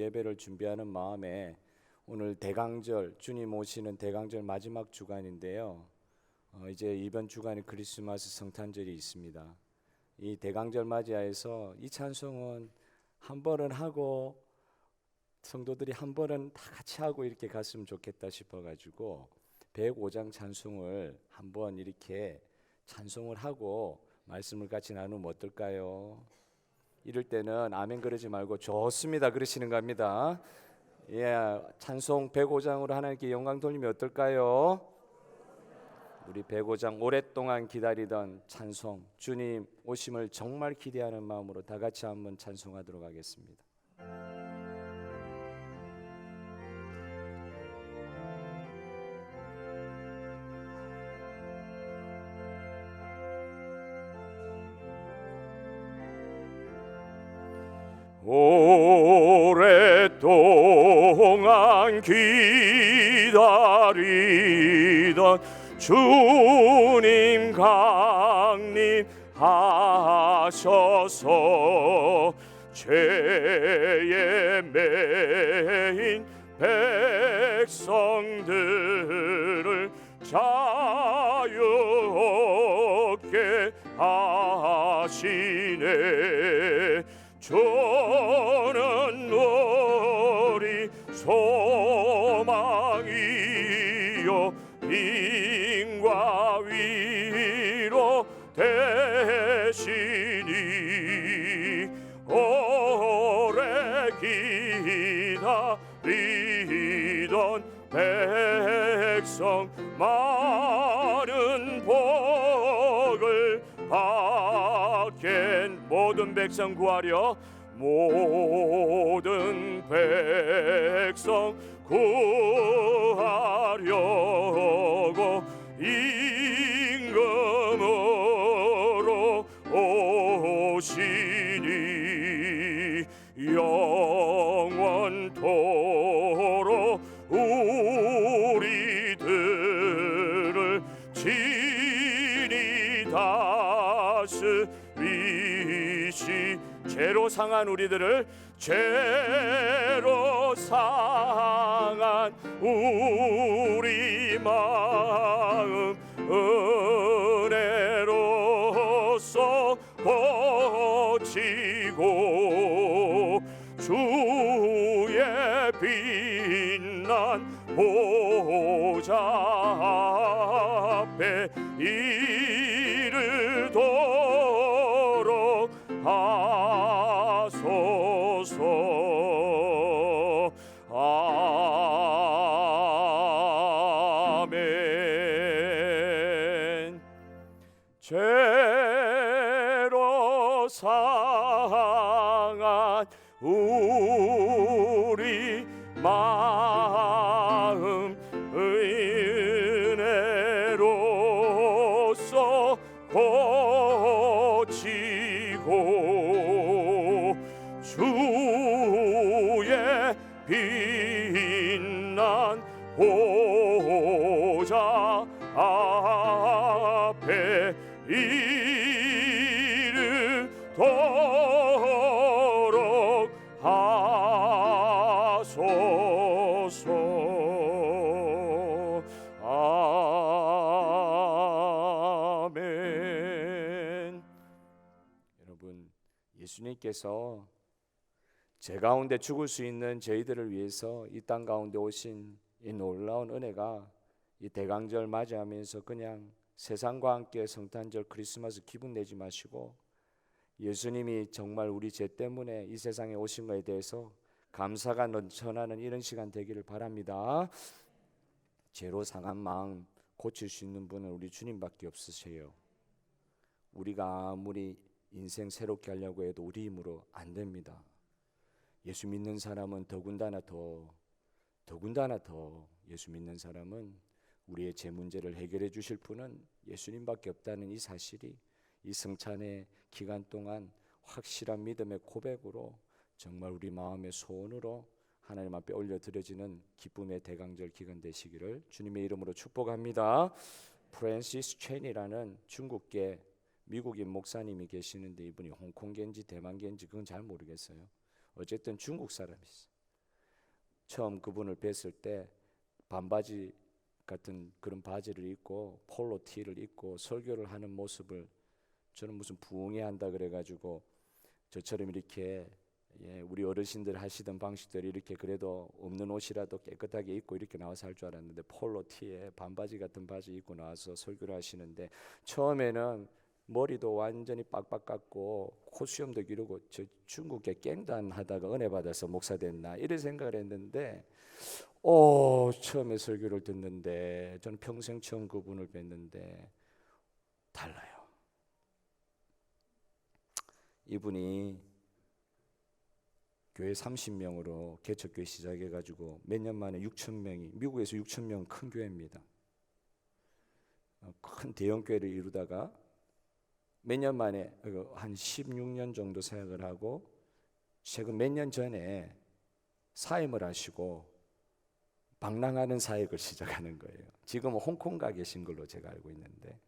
예배를 준비하는 마음에 오늘 대강절, 주님 오시는 대강절 마지막 주간인데요. 이제 이번 주간에 크리스마스 성탄절이 있습니다. 이 대강절 맞이하여서 이 찬송은 한 번은 하고 성도들이 한 번은 다 같이 하고 이렇게 갔으면 좋겠다 싶어가지고 105장 찬송을 한번 이렇게 찬송을 하고 말씀을 같이 나누면 어떨까요? 이럴 때는 아멘 그러지 말고 좋습니다 그러시는 겁니다. 예, 찬송 105장으로 하나님께 영광 돌리면 어떨까요? 우리 105장 오랫동안 기다리던 찬송, 주님 오심을 정말 기대하는 마음으로 다 같이 한번 찬송하도록 하겠습니다. 오랫동안 기다리던 주님 강림하셔서 죄의 매인 백성들을 자유롭게 하시네. 주는 우리 소망이요 인과 위로 되시니 오래 기다리던 백성 많은 복을 받겐. 모든 백성 구하려, 모든 백성 구하려고 임금으로 오시니 영원토록 우리들을 친히 다스리시. 죄로 상한 우리들을, 죄로 상한 우리 마음 은혜로써 고치고 주의 빛난 보좌 앞에 이르도록 하소서. 아멘. 죄로 상한 우리 마음 은혜로써 고치고 주의 빛난 보좌 앞에 이르도록 하소서. 아멘. 여러분, 예수님께서 죄 가운데 죽을 수 있는 저희들을 위해서 이 땅 가운데 오신 이 놀라운 은혜가 이 대강절 맞이하면서 그냥 세상과 함께 성탄절 크리스마스 기분 내지 마시고 예수님이 정말 우리 죄 때문에 이 세상에 오신 것에 대해서 감사가 넘쳐나는 이런 시간 되기를 바랍니다. 죄로 상한 마음 고칠 수 있는 분은 우리 주님밖에 없으세요. 우리가 아무리 인생 새롭게 하려고 해도 우리 힘으로 안 됩니다. 예수 믿는 사람은 더군다나 더 예수 믿는 사람은 우리의 죄 문제를 해결해 주실 분은 예수님밖에 없다는 이 사실이 이 성찬의 기간 동안 확실한 믿음의 고백으로 정말 우리 마음의 소원으로 하나님 앞에 올려드려지는 기쁨의 대강절 기간 되시기를 주님의 이름으로 축복합니다. 프랜시스 첸이라는 중국계 미국인 목사님이 계시는데 이분이 홍콩계인지 대만계인지 그건 잘 모르겠어요. 어쨌든 중국 사람이었어요. 처음 그분을 뵀을 때 반바지 같은 그런 바지를 입고 폴로 티를 입고 설교를 하는 모습을 저는 무슨 부흥회한다 그래가지고 저처럼 이렇게 우리 어르신들 하시던 방식대로 이렇게 그래도 없는 옷이라도 깨끗하게 입고 이렇게 나와서 할 줄 알았는데 폴로 티에 반바지 같은 바지 입고 나와서 설교를 하시는데 처음에는 머리도 완전히 빡빡 깎고 코수염도 기르고 저 중국에 깽단 하다가 은혜 받아서 목사 됐나 이런 생각을 했는데 처음에 설교를 듣는데 저는 평생 처음 그분을 뵀는데 달라요. 이분이 교회 30명으로 개척교회 시작해가지고 몇 년 만에 6천 명이 미국에서 6천 명 큰 교회입니다. 큰 대형 교회를 이루다가 몇 년 만에 한 16년 정도 사역을 하고 최근 몇 년 전에 사임을 하시고 방랑하는 사역을 시작하는 거예요. 지금은 홍콩 가 계신 걸로 제가 알고 있는데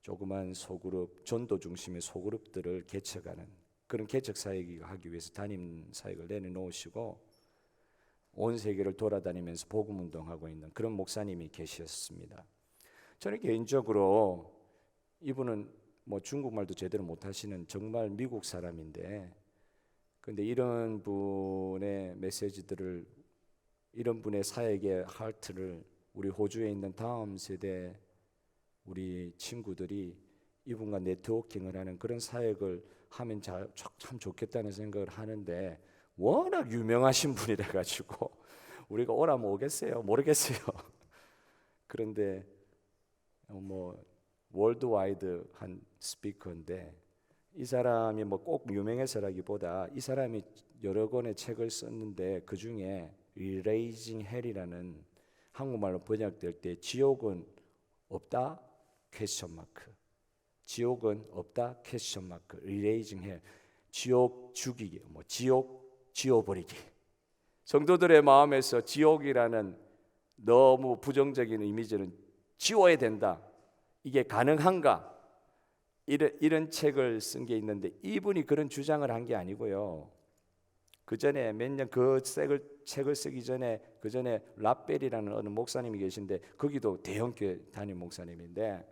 조그만 소그룹 전도 중심의 소그룹들을 개척하는 그런 개척 사역을 하기 위해서 담임 사역을 내놓으시고 온 세계를 돌아다니면서 복음 운동하고 있는 그런 목사님이 계셨습니다. 저는 개인적으로 이분은 뭐 중국말도 제대로 못하시는 정말 미국 사람인데 근데 이런 분의 메시지들을 이런 분의 사역의 하트를 우리 호주에 있는 다음 세대 우리 친구들이 이분과 네트워킹을 하는 그런 사역을 하면 참 좋겠다는 생각을 하는데 워낙 유명하신 분이라 가지고 우리가 오라면 오겠어요? 모르겠어요. 그런데 뭐 월드와이드 한 스피커인데 이 사람이 뭐 꼭 유명해서라기보다 이 사람이 여러 권의 책을 썼는데 그 중에 Erasing Hell이라는 한국말로 번역될 때 지옥은 없다? 퀘스천 마크. 지옥은 없다? 퀘스천 마크. Erasing Hell. 지옥 죽이기, 뭐 지옥 지워버리기. 성도들의 마음에서 지옥이라는 너무 부정적인 이미지는 지워야 된다. 이게 가능한가? 이런 책을 쓴 게 있는데 이분이 그런 주장을 한 게 아니고요. 그 전에 몇 년 그 책을 쓰기 전에 그 전에 라벨이라는 어느 목사님이 계신데 거기도 대형교회 담임 목사님인데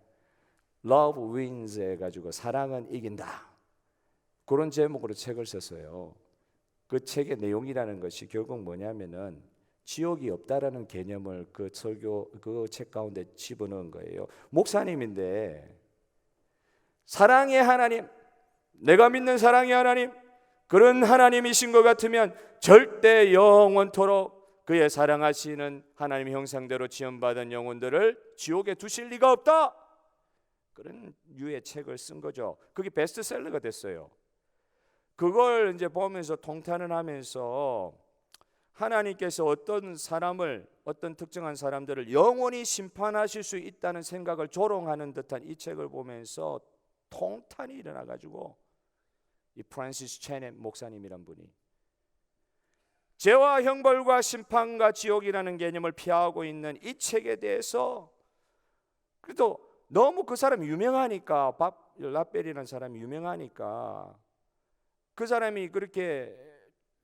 Love wins 해가지고 사랑은 이긴다 그런 제목으로 책을 썼어요. 그 책의 내용이라는 것이 결국 뭐냐면은 지옥이 없다라는 개념을 그 설교 그 책 가운데 집어넣은 거예요. 목사님인데 사랑의 하나님, 내가 믿는 사랑의 하나님, 그런 하나님이신 것 같으면 절대 영원토록 그의 사랑하시는 하나님의 형상대로 지음받은 영혼들을 지옥에 두실 리가 없다. 그런 유의 책을 쓴 거죠. 그게 베스트셀러가 됐어요. 그걸 이제 보면서 통탄을 하면서 하나님께서 어떤 사람을 어떤 특정한 사람들을 영원히 심판하실 수 있다는 생각을 조롱하는 듯한 이 책을 보면서 통탄이 일어나 가지고 이 프란시스 체넷 목사님이란 분이 죄와 형벌과 심판과 지옥이라는 개념을 피하고 있는 이 책에 대해서 그래도 너무 그 사람이 유명하니까 밥 라벨이라는 사람이 유명하니까 그 사람이 그렇게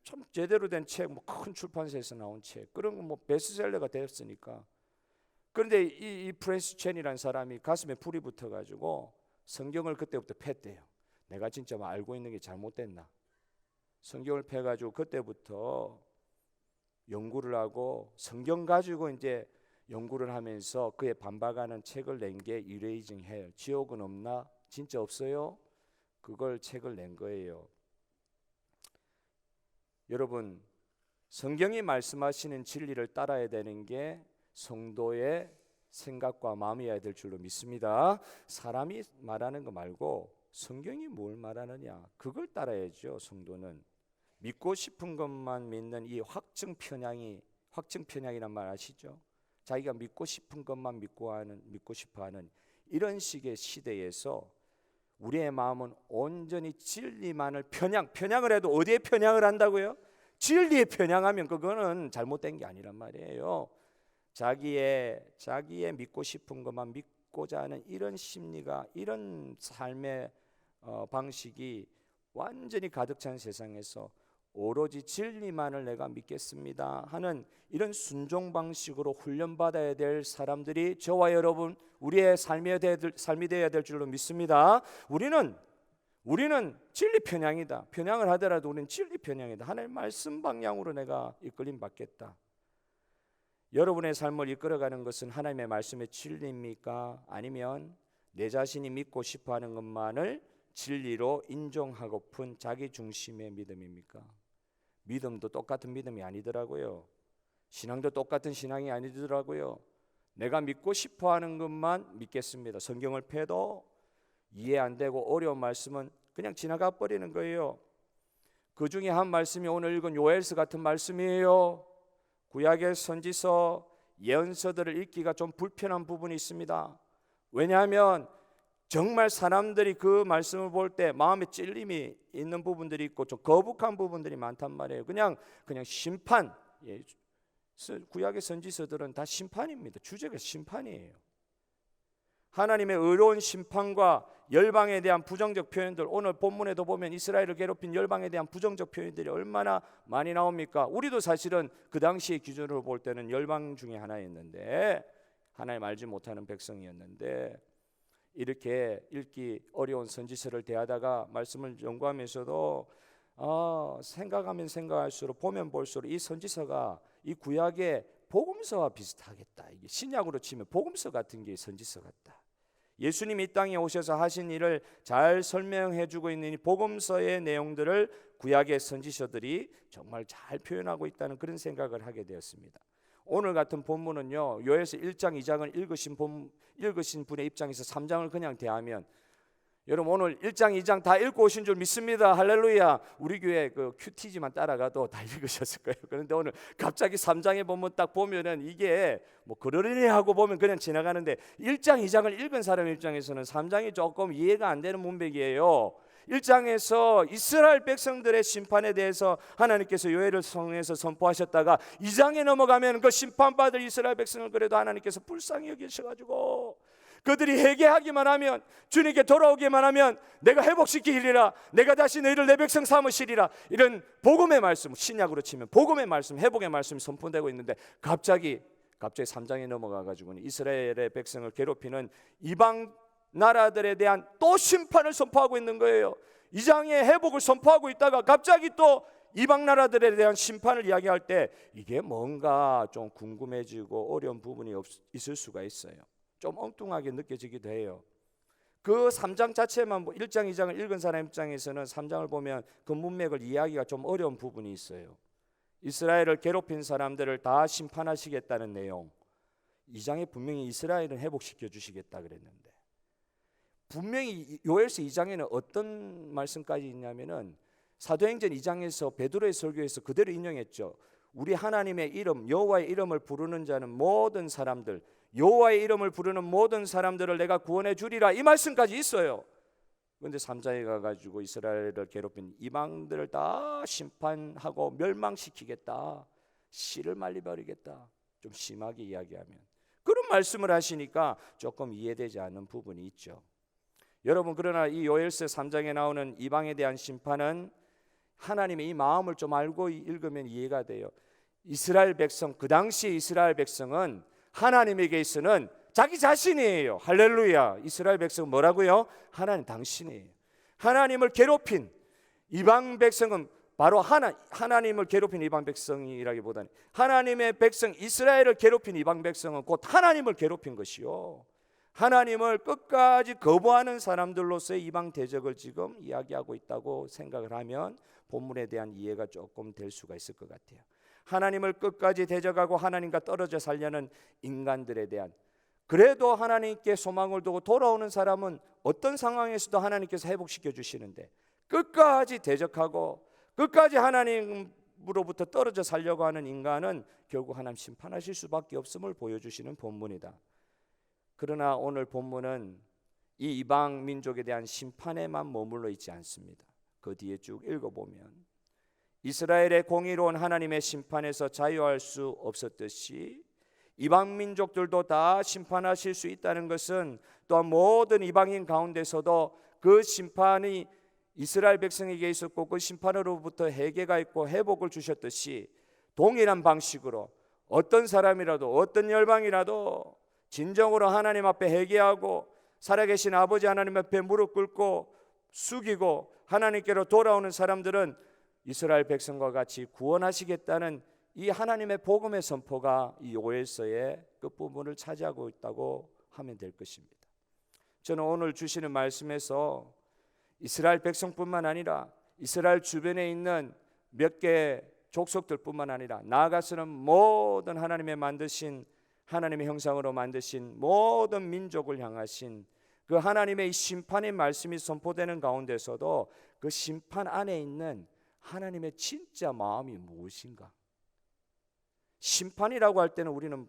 참 제대로 된 책, 뭐 큰 출판사에서 나온 책 그런 거 뭐 베스트셀러가 됐으니까 그런데 이 프란시스 체넷이라는 사람이 가슴에 불이 붙어가지고 성경을 그때부터 팼대요. 내가 진짜 뭐 알고 있는 게 잘못됐나? 성경을 펴가지고 그때부터 연구를 하고 성경 가지고 이제 연구를 하면서 그에 반박하는 책을 낸 게 Erasing Hell. 지옥은 없나? 진짜 없어요? 그걸 책을 낸 거예요. 여러분, 성경이 말씀하시는 진리를 따라야 되는 게 성도의 생각과 마음이어야 될 줄로 믿습니다. 사람이 말하는 거 말고 성경이 뭘 말하느냐 그걸 따라야죠. 성도는 믿고 싶은 것만 믿는 이 확증 편향이란 말 아시죠? 자기가 믿고 싶은 것만 믿고 싶어하는 이런 식의 시대에서 우리의 마음은 온전히 진리만을 편향을 해도 어디에 편향을 한다고요? 진리에 편향하면 그거는 잘못된 게 아니란 말이에요. 자기의 믿고 싶은 것만 믿고자 하는 이런 심리가 이런 삶의 방식이 완전히 가득 찬 세상에서 오로지 진리만을 내가 믿겠습니다 하는 이런 순종 방식으로 훈련받아야 될 사람들이 저와 여러분 우리의 삶이 되어야 될 줄로 믿습니다. 우리는 진리 편향이다. 편향을 하더라도 우리는 진리 편향이다. 하나님 말씀 방향으로 내가 이끌림 받겠다. 여러분의 삶을 이끌어가는 것은 하나님의 말씀의 진리입니까? 아니면 내 자신이 믿고 싶어하는 것만을 진리로 인정하고픈 자기 중심의 믿음입니까? 믿음도 똑같은 믿음이 아니더라고요. 신앙도 똑같은 신앙이 아니더라고요. 내가 믿고 싶어하는 것만 믿겠습니다. 성경을 펴도 이해 안 되고 어려운 말씀은 그냥 지나가 버리는 거예요. 그 중에 한 말씀이 오늘 읽은 요엘서 같은 말씀이에요. 구약의 선지서, 예언서들을 읽기가 좀 불편한 부분이 있습니다. 왜냐하면 정말 사람들이 그 말씀을 볼 때 마음에 찔림이 있는 부분들이 있고 좀 거북한 부분들이 많단 말이에요. 그냥 심판. 구약의 선지서들은 다 심판입니다. 주제가 심판이에요. 하나님의 의로운 심판과 열방에 대한 부정적 표현들, 오늘 본문에도 보면 이스라엘을 괴롭힌 열방에 대한 부정적 표현들이 얼마나 많이 나옵니까? 우리도 사실은 그 당시의 기준으로 볼 때는 열방 중에 하나였는데, 하나님 알지 못하는 백성이었는데, 이렇게 읽기 어려운 선지서를 대하다가 말씀을 연구하면서도 생각하면 생각할수록 보면 볼수록 이 선지서가 이 구약의 복음서와 비슷하겠다. 이게 신약으로 치면 복음서 같은 게 선지서 같다. 예수님이 이 땅에 오셔서 하신 일을 잘 설명해 주고 있는 이 복음서의 내용들을 구약의 선지서들이 정말 잘 표현하고 있다는 그런 생각을 하게 되었습니다. 오늘 같은 본문은요, 요엘서 1장 2장을 읽으신 분의 입장에서 3장을 그냥 대하면, 여러분 오늘 1장 2장 다 읽고 오신 줄 믿습니다. 할렐루야. 우리 교회 그 큐티지만 따라가도 다 읽으셨을 거예요. 그런데 오늘 갑자기 3장의 본문 딱 보면은 이게 뭐 그러려니 하고 보면 그냥 지나가는데 1장 2장을 읽은 사람 입장에서는 3장이 조금 이해가 안 되는 문맥이에요. 1장에서 이스라엘 백성들의 심판에 대해서 하나님께서 요엘을 통해서 선포하셨다가 2장에 넘어가면 그 심판받을 이스라엘 백성을 그래도 하나님께서 불쌍히 여기셔가지고 그들이 회개하기만 하면, 주님께 돌아오기만 하면 내가 회복시키리라, 내가 다시 너희를 내 백성 삼으시리라, 이런 복음의 말씀, 신약으로 치면 복음의 말씀, 회복의 말씀이 선포되고 있는데 갑자기 3장에 넘어가가지고는 이스라엘의 백성을 괴롭히는 이방 나라들에 대한 또 심판을 선포하고 있는 거예요. 2장에 회복을 선포하고 있다가 갑자기 또 이방 나라들에 대한 심판을 이야기할 때 이게 뭔가 좀 궁금해지고 어려운 부분이 있을 수가 있어요. 좀 엉뚱하게 느껴지기도 해요. 그 3장 자체만 1장 2장을 읽은 사람 입장에서는 3장을 보면 그 문맥을 이해하기가 좀 어려운 부분이 있어요. 이스라엘을 괴롭힌 사람들을 다 심판하시겠다는 내용, 2장에 분명히 이스라엘은 회복시켜 주시겠다 그랬는데, 분명히 요엘서 2장에는 어떤 말씀까지 있냐면은 사도행전 2장에서 베드로의 설교에서 그대로 인용했죠. 우리 하나님의 이름, 여호와의 이름을 부르는 자는 모든 사람들, 여호와의 이름을 부르는 모든 사람들을 내가 구원해 주리라, 이 말씀까지 있어요. 그런데 3장에 가가지고 이스라엘을 괴롭힌 이방들을 다 심판하고 멸망시키겠다, 씨를 말려버리겠다, 좀 심하게 이야기하면 그런 말씀을 하시니까 조금 이해되지 않는 부분이 있죠. 여러분, 그러나 이 요엘서 3장에 나오는 이방에 대한 심판은 하나님의 이 마음을 좀 알고 읽으면 이해가 돼요. 이스라엘 백성, 그 당시 이스라엘 백성은 하나님에게 있어는 자기 자신이에요. 할렐루야. 이스라엘 백성은 뭐라고요? 하나님 당신이에요. 하나님을 괴롭힌 이방 백성은 바로 하나님을 괴롭힌 이방 백성이라기보다는 하나님의 백성 이스라엘을 괴롭힌 이방 백성은 곧 하나님을 괴롭힌 것이요, 하나님을 끝까지 거부하는 사람들로서의 이방 대적을 지금 이야기하고 있다고 생각을 하면 본문에 대한 이해가 조금 될 수가 있을 것 같아요. 하나님을 끝까지 대적하고 하나님과 떨어져 살려는 인간들에 대한, 그래도 하나님께 소망을 두고 돌아오는 사람은 어떤 상황에서도 하나님께서 회복시켜 주시는데, 끝까지 대적하고 끝까지 하나님으로부터 떨어져 살려고 하는 인간은 결국 하나님 심판하실 수밖에 없음을 보여주시는 본문이다. 그러나 오늘 본문은 이 이방 민족에 대한 심판에만 머물러 있지 않습니다. 그 뒤에 쭉 읽어보면 이스라엘의 공의로운 하나님의 심판에서 자유할 수 없었듯이 이방 민족들도 다 심판하실 수 있다는 것은, 또한 모든 이방인 가운데서도 그 심판이 이스라엘 백성에게 있었고 그 심판으로부터 해계가 있고 회복을 주셨듯이 동일한 방식으로 어떤 사람이라도 어떤 열방이라도 진정으로 하나님 앞에 회개하고 살아계신 아버지 하나님 앞에 무릎 꿇고 숙이고 하나님께로 돌아오는 사람들은 이스라엘 백성과 같이 구원하시겠다는 이 하나님의 복음의 선포가 이 요엘서의 끝부분을 차지하고 있다고 하면 될 것입니다. 저는 오늘 주시는 말씀에서 이스라엘 백성뿐만 아니라 이스라엘 주변에 있는 몇 개 족속들뿐만 아니라 나아가서는 모든 하나님의 만드신 하나님의 형상으로 만드신 모든 민족을 향하신 그 하나님의 이 심판의 말씀이 선포되는 가운데서도 그 심판 안에 있는 하나님의 진짜 마음이 무엇인가? 심판이라고 할 때는 우리는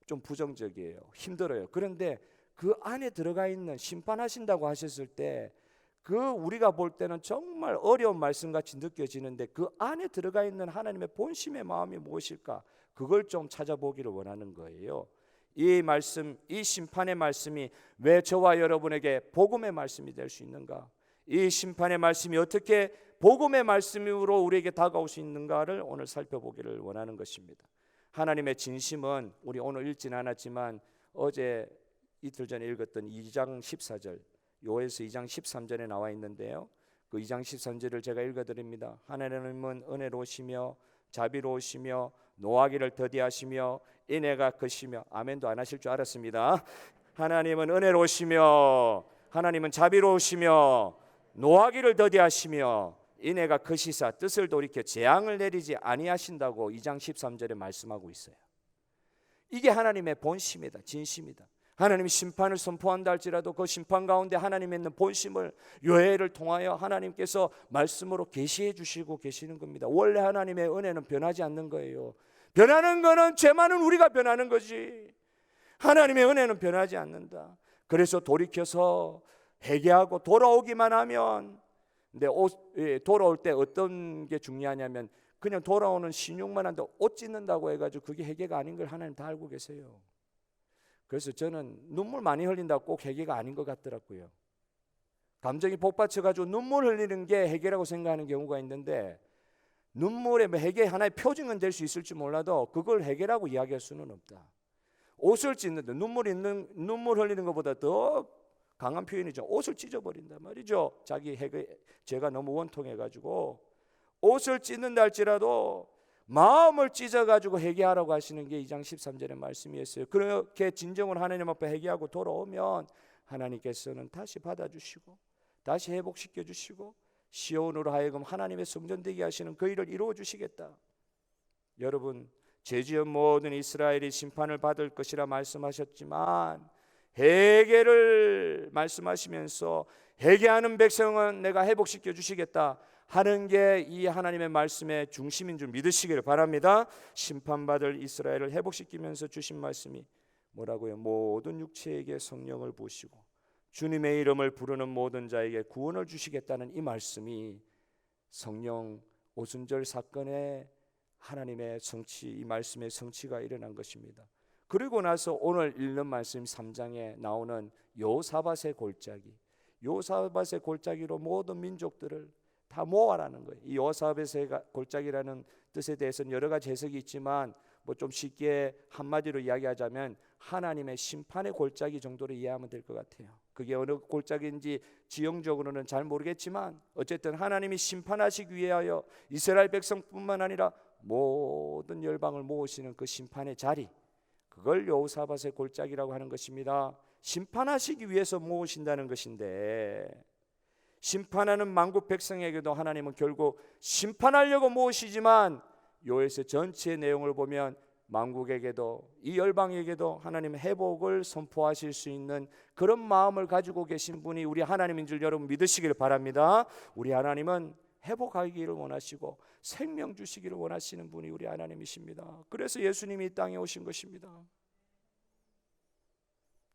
좀 부정적이에요. 힘들어요. 그런데 그 안에 들어가 있는 심판하신다고 하셨을 때 그 우리가 볼 때는 정말 어려운 말씀같이 느껴지는데 그 안에 들어가 있는 하나님의 본심의 마음이 무엇일까? 그걸 좀 찾아보기를 원하는 거예요. 이 말씀, 이 심판의 말씀이 왜 저와 여러분에게 복음의 말씀이 될 수 있는가? 이 심판의 말씀이 어떻게 복음의 말씀으로 우리에게 다가올 수 있는가를 오늘 살펴보기를 원하는 것입니다. 하나님의 진심은 우리 오늘 읽지는 않았지만 어제 이틀 전에 읽었던 2장 14절 요엘서 2장 13절에 나와 있는데요. 그 2장 13절을 제가 읽어드립니다. 하나님은 은혜로우시며 자비로우시며 노하기를 더디하시며 인애가 크시며 아멘도 안 하실 줄 알았습니다. 하나님은 은혜로우시며 하나님은 자비로우시며 노하기를 더디하시며 인애가 크시사 뜻을 돌이켜 재앙을 내리지 아니하신다고 2장 13절에 말씀하고 있어요. 이게 하나님의 본심이다. 진심이다. 하나님이 심판을 선포한다 할지라도 그 심판 가운데 하나님의 있는 본심을 요엘을 통하여 하나님께서 말씀으로 계시해 주시고 계시는 겁니다. 원래 하나님의 은혜는 변하지 않는 거예요. 변하는 거는 죄 많은 우리가 변하는 거지. 하나님의 은혜는 변하지 않는다. 그래서 돌이켜서 회개하고 돌아오기만 하면, 근데 돌아올 때 어떤 게 중요하냐면 그냥 돌아오는 신용만 한데 옷 찢는다고 해가지고 그게 회개가 아닌 걸 하나님 다 알고 계세요. 그래서 저는 눈물 많이 흘린다고 꼭 회개가 아닌 것 같더라고요. 감정이 복받쳐가지고 눈물 흘리는 게 회개라고 생각하는 경우가 있는데 눈물의 회개 하나의 표징은 될 수 있을지 몰라도 그걸 회개라고 이야기할 수는 없다. 옷을 찢는데 눈물 흘리는 것보다 더 강한 표현이죠. 옷을 찢어버린단 말이죠. 자기 죄가 너무 원통해가지고 옷을 찢는다 할지라도 마음을 찢어가지고 회개하라고 하시는 게 2장 13절의 말씀이었어요. 그렇게 진정으로 하나님 앞에 회개하고 돌아오면 하나님께서는 다시 받아주시고 다시 회복시켜 주시고 시온으로 하여금 하나님의 성전 되게 하시는 그 일을 이루어 주시겠다. 여러분, 죄지은 모든 이스라엘이 심판을 받을 것이라 말씀하셨지만 회개를 말씀하시면서 회개하는 백성은 내가 회복시켜 주시겠다 하는 게 이 하나님의 말씀의 중심인 줄 믿으시기를 바랍니다. 심판받을 이스라엘을 회복시키면서 주신 말씀이 뭐라고요? 모든 육체에게 성령을 부으시고 주님의 이름을 부르는 모든 자에게 구원을 주시겠다는 이 말씀이 성령 오순절 사건의 하나님의 성취, 이 말씀의 성취가 일어난 것입니다. 그리고 나서 오늘 읽는 말씀 3장에 나오는 여호사밧의 골짜기, 여호사밧의 골짜기로 모든 민족들을 다 모아라는 거예요. 이 여호사밧의 골짜기라는 뜻에 대해서는 여러 가지 해석이 있지만 뭐 좀 쉽게 한마디로 이야기하자면 하나님의 심판의 골짜기 정도로 이해하면 될 것 같아요. 그게 어느 골짜기인지 지형적으로는 잘 모르겠지만 어쨌든 하나님이 심판하시기 위하여 이스라엘 백성뿐만 아니라 모든 열방을 모으시는 그 심판의 자리, 그걸 여호사밧의 골짜기라고 하는 것입니다. 심판하시기 위해서 모으신다는 것인데 심판하는 만국 백성에게도 하나님은 결국 심판하려고 모으시지만 요엘서 전체의 내용을 보면 만국에게도 이 열방에게도 하나님의 회복을 선포하실 수 있는 그런 마음을 가지고 계신 분이 우리 하나님인 줄 여러분 믿으시기를 바랍니다. 우리 하나님은 회복하기를 원하시고 생명 주시기를 원하시는 분이 우리 하나님이십니다. 그래서 예수님이 이 땅에 오신 것입니다.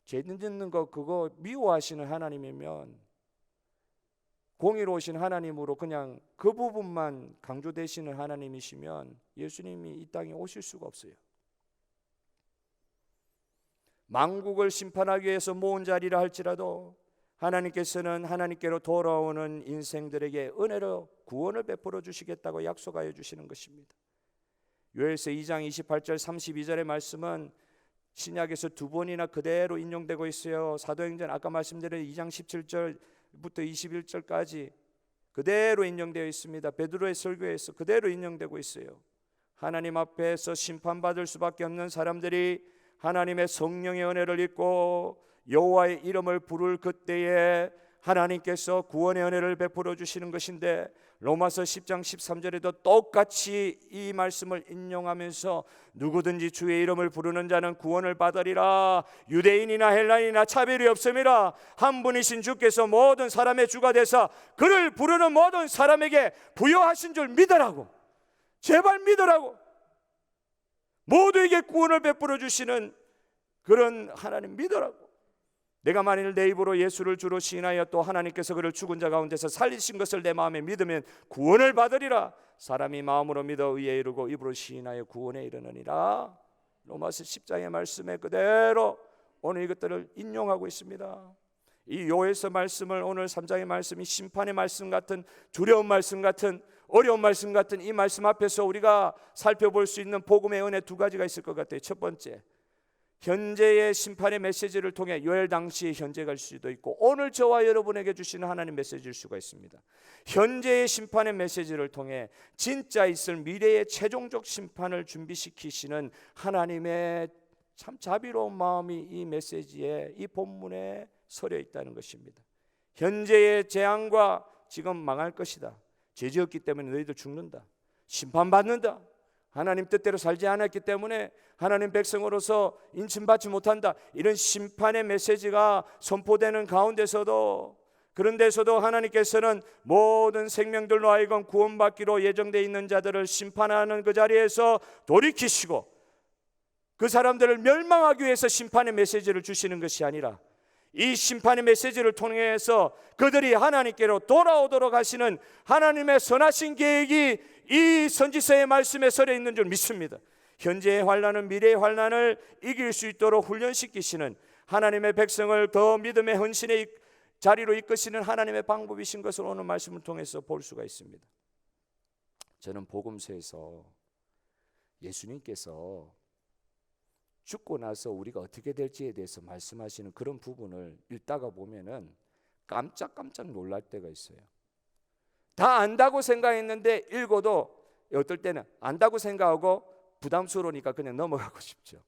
죄 짓는 거 그거 미워하시는 하나님이면 공의로우신 하나님으로 그냥 그 부분만 강조되시는 하나님이시면 예수님이 이 땅에 오실 수가 없어요. 만국을 심판하기 위해서 모은 자리라 할지라도 하나님께서는 하나님께로 돌아오는 인생들에게 은혜로 구원을 베풀어 주시겠다고 약속하여 주시는 것입니다. 요엘서 2장 28절 32절의 말씀은 신약에서 두 번이나 그대로 인용되고 있어요. 사도행전 아까 말씀드린 2장 17절부터 21절까지 그대로 인용되어 있습니다. 베드로의 설교에서 그대로 인용되고 있어요. 하나님 앞에서 심판받을 수밖에 없는 사람들이 하나님의 성령의 은혜를 입고 여호와의 이름을 부를 그때에 하나님께서 구원의 은혜를 베풀어 주시는 것인데, 로마서 10장 13절에도 똑같이 이 말씀을 인용하면서 누구든지 주의 이름을 부르는 자는 구원을 받으리라. 유대인이나 헬라인이나 차별이 없음이라. 한 분이신 주께서 모든 사람의 주가 되사 그를 부르는 모든 사람에게 부여하신 줄 믿으라고. 제발 믿으라고. 모두에게 구원을 베풀어 주시는 그런 하나님 믿으라고. 내가 만일 내 입으로 예수를 주로 시인하여 또 하나님께서 그를 죽은 자 가운데서 살리신 것을 내 마음에 믿으면 구원을 받으리라. 사람이 마음으로 믿어 의에 이르고 입으로 시인하여 구원에 이르느니라. 로마서 10장의 말씀에 그대로 오늘 이것들을 인용하고 있습니다. 이 요엘서 말씀을 오늘 3장의 말씀이 심판의 말씀 같은, 두려운 말씀 같은, 어려운 말씀 같은 이 말씀 앞에서 우리가 살펴볼 수 있는 복음의 은혜 두 가지가 있을 것 같아요. 첫 번째, 현재의 심판의 메시지를 통해 요엘 당시의 현재가 일 수도 있고 오늘 저와 여러분에게 주시는 하나님 메시지일 수가 있습니다. 현재의 심판의 메시지를 통해 진짜 있을 미래의 최종적 심판을 준비시키시는 하나님의 참 자비로운 마음이 이 메시지에, 이 본문에 서려 있다는 것입니다. 현재의 재앙과 지금 망할 것이다. 죄지었기 때문에 너희들 죽는다. 심판받는다. 하나님 뜻대로 살지 않았기 때문에 하나님 백성으로서 인침받지 못한다. 이런 심판의 메시지가 선포되는 가운데서도, 그런데서도 하나님께서는 모든 생명들로 하여금 구원받기로 예정되어 있는 자들을 심판하는 그 자리에서 돌이키시고 그 사람들을 멸망하기 위해서 심판의 메시지를 주시는 것이 아니라 이 심판의 메시지를 통해서 그들이 하나님께로 돌아오도록 하시는 하나님의 선하신 계획이 이 선지서의 말씀에 서려 있는 줄 믿습니다. 현재의 환난은 미래의 환난을 이길 수 있도록 훈련시키시는, 하나님의 백성을 더 믿음의 헌신의 자리로 이끄시는 하나님의 방법이신 것을 오늘 말씀을 통해서 볼 수가 있습니다. 저는 복음서에서 예수님께서 죽고 나서 우리가 어떻게 될지에 대해서 말씀하시는 그런 부분을 읽다가 보면은 깜짝깜짝 놀랄 때가 있어요. 다 안다고 생각했는데 읽어도 어떨 때는 안다고 생각하고 부담스러우니까 그냥 넘어가고 싶죠.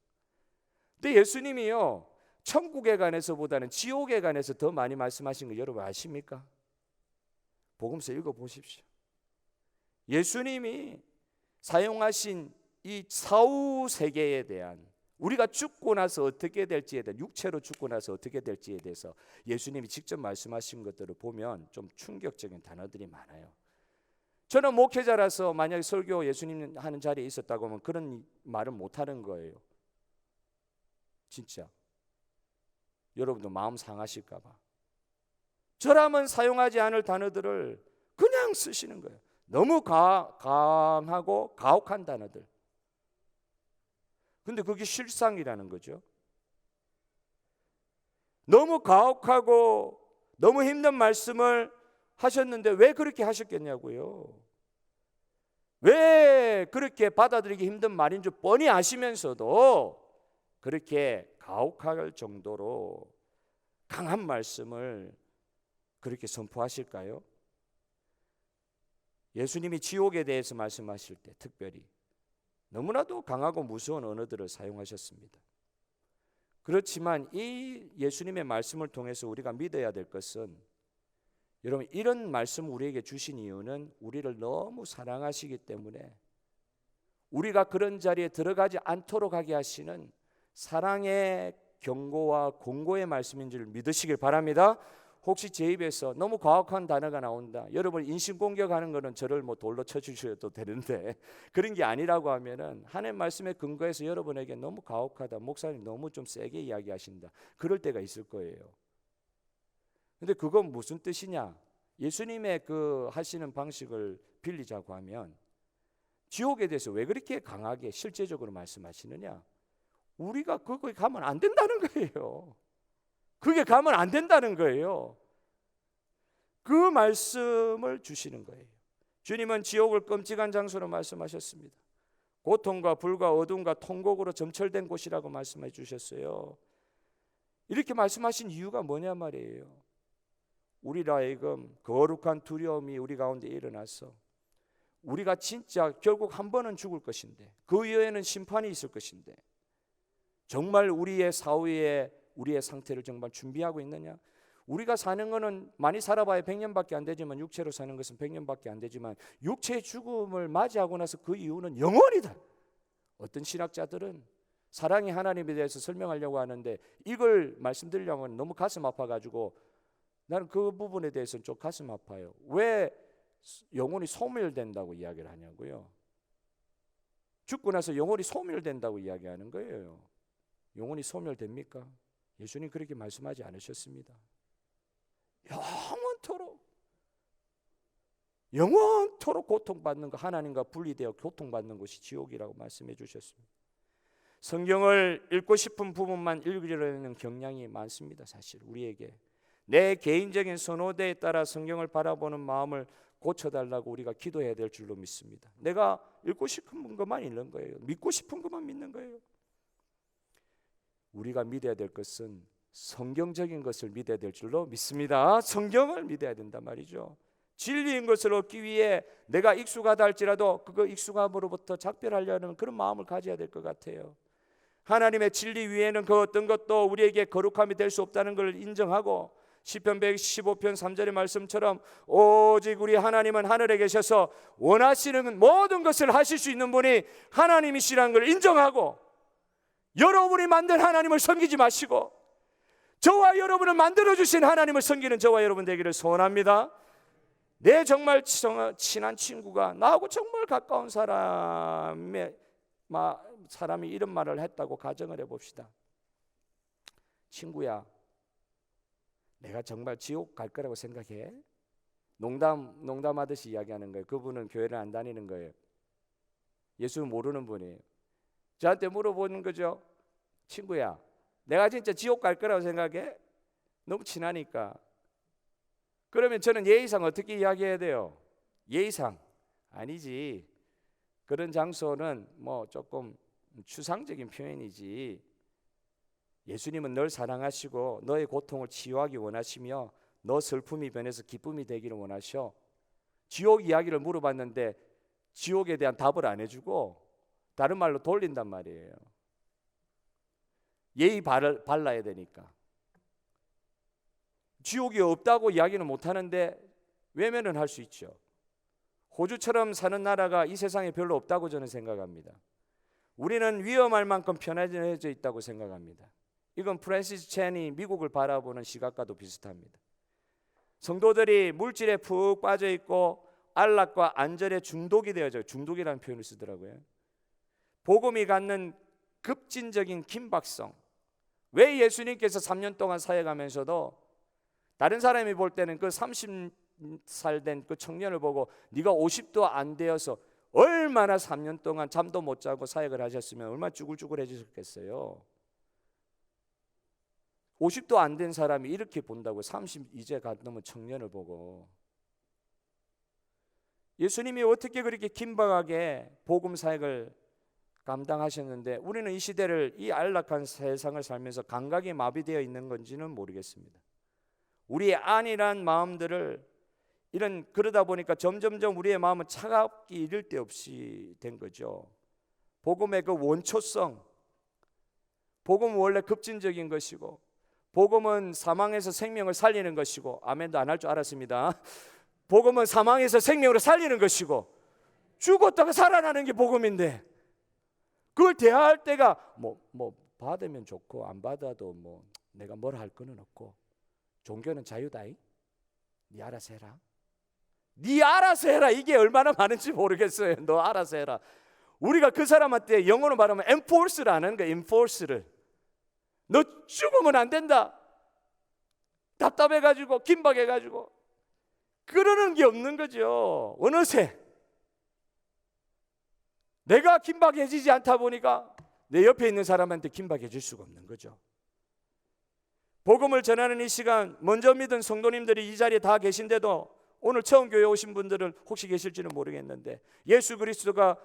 근데 예수님이요, 천국에 관해서보다는 지옥에 관해서 더 많이 말씀하신 거 여러분 아십니까? 복음서 읽어보십시오. 예수님이 사용하신 이 사후 세계에 대한, 우리가 죽고 나서 어떻게 될지에 대해, 육체로 죽고 나서 어떻게 될지에 대해서 예수님이 직접 말씀하신 것들을 보면 좀 충격적인 단어들이 많아요. 저는 목회자라서 만약에 설교 예수님 하는 자리에 있었다고 하면 그런 말은 못하는 거예요. 진짜 여러분도 마음 상하실까 봐. 저라면 사용하지 않을 단어들을 그냥 쓰시는 거예요. 너무 강하고 가혹한 단어들. 근데 그게 실상이라는 거죠. 너무 가혹하고 너무 힘든 말씀을 하셨는데 왜 그렇게 하셨겠냐고요. 왜 그렇게 받아들이기 힘든 말인 줄 뻔히 아시면서도 그렇게 가혹할 정도로 강한 말씀을 그렇게 선포하실까요? 예수님이 지옥에 대해서 말씀하실 때 특별히 너무나도 강하고 무서운 언어들을 사용하셨습니다. 그렇지만 이 예수님의 말씀을 통해서 우리가 믿어야 될 것은, 여러분 이런 말씀 우리에게 주신 이유는 우리를 너무 사랑하시기 때문에 우리가 그런 자리에 들어가지 않도록 하게 하시는 사랑의 경고와 공고의 말씀인 줄 믿으시길 바랍니다. 혹시 제 입에서 너무 가혹한 단어가 나온다, 여러분 인신공격하는 거는 저를 뭐 돌로 쳐주셔도 되는데 그런 게 아니라고 하면은 하나님 말씀에 근거해서 여러분에게 너무 가혹하다, 목사님 너무 좀 세게 이야기하신다, 그럴 때가 있을 거예요. 근데 그건 무슨 뜻이냐? 예수님의 그 하시는 방식을 빌리자고 하면 지옥에 대해서 왜 그렇게 강하게 실제적으로 말씀하시느냐? 우리가 거기 가면 안 된다는 거예요. 그게 가면 안 된다는 거예요. 그 말씀을 주시는 거예요. 주님은 지옥을 끔찍한 장소로 말씀하셨습니다. 고통과 불과 어둠과 통곡으로 점철된 곳이라고 말씀해 주셨어요. 이렇게 말씀하신 이유가 뭐냐 말이에요. 우리라 하여금 거룩한 두려움이 우리 가운데 일어나서 우리가 진짜 결국 한 번은 죽을 것인데 그 이후에는 심판이 있을 것인데 정말 우리의 사후에 우리의 상태를 정말 준비하고 있느냐? 우리가 사는 것은 많이 살아봐야 100년밖에 안 되지만 육체로 사는 것은 100년밖에 안 되지만 육체의 죽음을 맞이하고 나서 그 이후는 영원이다. 어떤 신학자들은 사랑의 하나님에 대해서 설명하려고 하는데 이걸 말씀드리려고 하면 너무 가슴 아파가지고 나는 그 부분에 대해서는 좀 가슴 아파요. 왜 영혼이 소멸된다고 이야기를 하냐고요. 죽고 나서 영혼이 소멸된다고 이야기하는 거예요. 영혼이 소멸됩니까? 예수님 그렇게 말씀하지 않으셨습니다. 영원토록 고통받는 거, 하나님과 분리되어 고통받는 곳이 지옥이라고 말씀해 주셨습니다. 성경을 읽고 싶은 부분만 읽으려는 경향이 많습니다. 사실 우리에게 내 개인적인 선호도에 따라 성경을 바라보는 마음을 고쳐달라고 우리가 기도해야 될 줄로 믿습니다. 내가 읽고 싶은 것만 읽는 거예요. 믿고 싶은 것만 믿는 거예요. 우리가 믿어야 될 것은 성경적인 것을 믿어야 될 줄로 믿습니다. 성경을 믿어야 된단 말이죠. 진리인 것을 얻기 위해 내가 익숙하다 할지라도 그거 익숙함으로부터 작별하려는 그런 마음을 가져야 될 것 같아요. 하나님의 진리 위에는 그 어떤 것도 우리에게 거룩함이 될 수 없다는 걸 인정하고 시편 115편 3절의 말씀처럼 오직 우리 하나님은 하늘에 계셔서 원하시는 모든 것을 하실 수 있는 분이 하나님이시라는 걸 인정하고 여러분이 만든 하나님을 섬기지 마시고 저와 여러분을 만들어주신 하나님을 섬기는 저와 여러분 되기를 소원합니다. 내 정말 친한 친구가 나하고 정말 가까운 사람이 이런 말을 했다고 가정을 해봅시다. 친구야, 내가 정말 지옥 갈 거라고 생각해? 농담하듯이 이야기하는 거예요. 그분은 교회를 안 다니는 거예요. 예수 모르는 분이에요. 저한테 물어보는 거죠. 친구야, 내가 진짜 지옥 갈 거라고 생각해? 너무 친하니까. 그러면 저는 예의상 어떻게 이야기해야 돼요? 예의상 아니지. 그런 장소는 뭐 조금 추상적인 표현이지. 예수님은 널 사랑하시고 너의 고통을 치유하기 원하시며 너 슬픔이 변해서 기쁨이 되기를 원하셔. 지옥 이야기를 물어봤는데 지옥에 대한 답을 안 해주고 다른 말로 돌린단 말이에요. 예의 발라야 되니까. 지옥이 없다고 이야기는 못하는데 외면은 할 수 있죠. 호주처럼 사는 나라가 이 세상에 별로 없다고 저는 생각합니다. 우리는 위험할 만큼 편해져 있다고 생각합니다. 이건 프랜시스 첸이 미국을 바라보는 시각과도 비슷합니다. 성도들이 물질에 푹 빠져 있고 안락과 안절에 중독이 되어져요. 중독이라는 표현을 쓰더라고요. 복음이 갖는 급진적인 긴박성. 왜 예수님께서 3년 동안 사역하면서도 다른 사람이 볼 때는 그 30살 된 그 청년을 보고 네가 50도 안 되어서 얼마나 3년 동안 잠도 못 자고 사역을 하셨으면 얼마나 쭈글쭈글해지셨겠어요. 50도 안 된 사람이 이렇게 본다고 30 이제 갓 넘은 청년을 보고 예수님이 어떻게 그렇게 긴박하게 복음 사역을 감당하셨는데 우리는 이 시대를 이 안락한 세상을 살면서 감각이 마비되어 있는 건지는 모르겠습니다. 우리의 안일한 마음들을 그러다 보니까 점점점 우리의 마음은 차갑기 이를 데 없이 된 거죠. 복음의 그 원초성, 복음은 원래 급진적인 것이고 복음은 사망에서 생명을 살리는 것이고 아멘도 안 할 줄 알았습니다. 복음은 사망에서 생명으로 살리는 것이고 죽었다가 살아나는 게 복음인데 그걸 대화할 때가 뭐 받으면 좋고 안 받아도 뭐 내가 뭘 할 거는 없고 종교는 자유다이 네 알아서 해라. 네 알아서 해라. 이게 얼마나 많은지 모르겠어요. 너 알아서 해라. 우리가 그 사람한테 영어로 말하면 enforce라는 거야. enforce를. 너 죽으면 안 된다. 답답해가지고 긴박해가지고 그러는 게 없는 거죠. 어느새 내가 긴박해지지 않다 보니까 내 옆에 있는 사람한테 긴박해질 수가 없는 거죠. 복음을 전하는 이 시간, 먼저 믿은 성도님들이 이 자리에 다 계신데도 오늘 처음 교회 오신 분들은 혹시 계실지는 모르겠는데 예수 그리스도가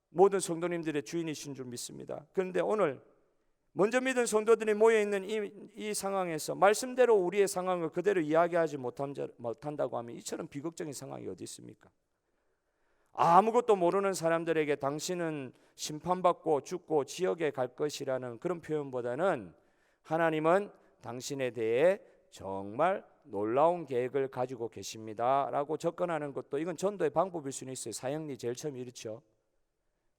모든 성도님들의 주인이신 줄 믿습니다. 그런데 오늘 먼저 믿은 성도들이 모여있는 이 상황에서 말씀대로 우리의 상황을 그대로 이야기하지 못한다고 하면 이처럼 비극적인 상황이 어디 있습니까? 아무것도 모르는 사람들에게 당신은 심판받고 죽고 지옥에 갈 것이라는 그런 표현보다는 하나님은 당신에 대해 정말 놀라운 계획을 가지고 계십니다 라고 접근하는 것도 이건 전도의 방법일 수는 있어요. 사형리 제일 처음 이렇죠.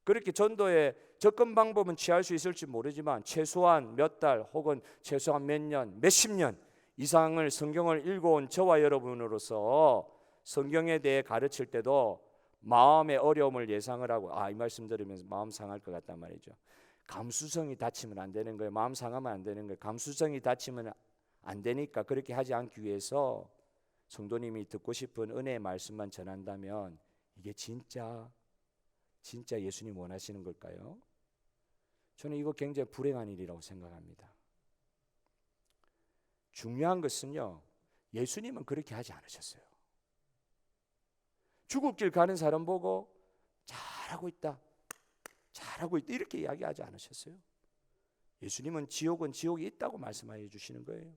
그렇게 전도의 접근 방법은 취할 수 있을지 모르지만 최소한 몇 달 혹은 최소한 몇 년, 몇십 년 이상을 성경을 읽어온 저와 여러분으로서 성경에 대해 가르칠 때도 마음의 어려움을 예상을 하고 이 말씀 들으면서 마음 상할 것 같단 말이죠. 감수성이 다치면 안 되는 거예요. 마음 상하면 안 되는 거예요. 감수성이 다치면 안 되니까 그렇게 하지 않기 위해서 성도님이 듣고 싶은 은혜의 말씀만 전한다면 이게 진짜 예수님 원하시는 걸까요? 저는 이거 굉장히 불행한 일이라고 생각합니다. 중요한 것은요, 예수님은 그렇게 하지 않으셨어요. 죽을 길 가는 사람 보고 잘하고 있다 이렇게 이야기하지 않으셨어요. 예수님은 지옥은 지옥이 있다고 말씀하여 주시는 거예요.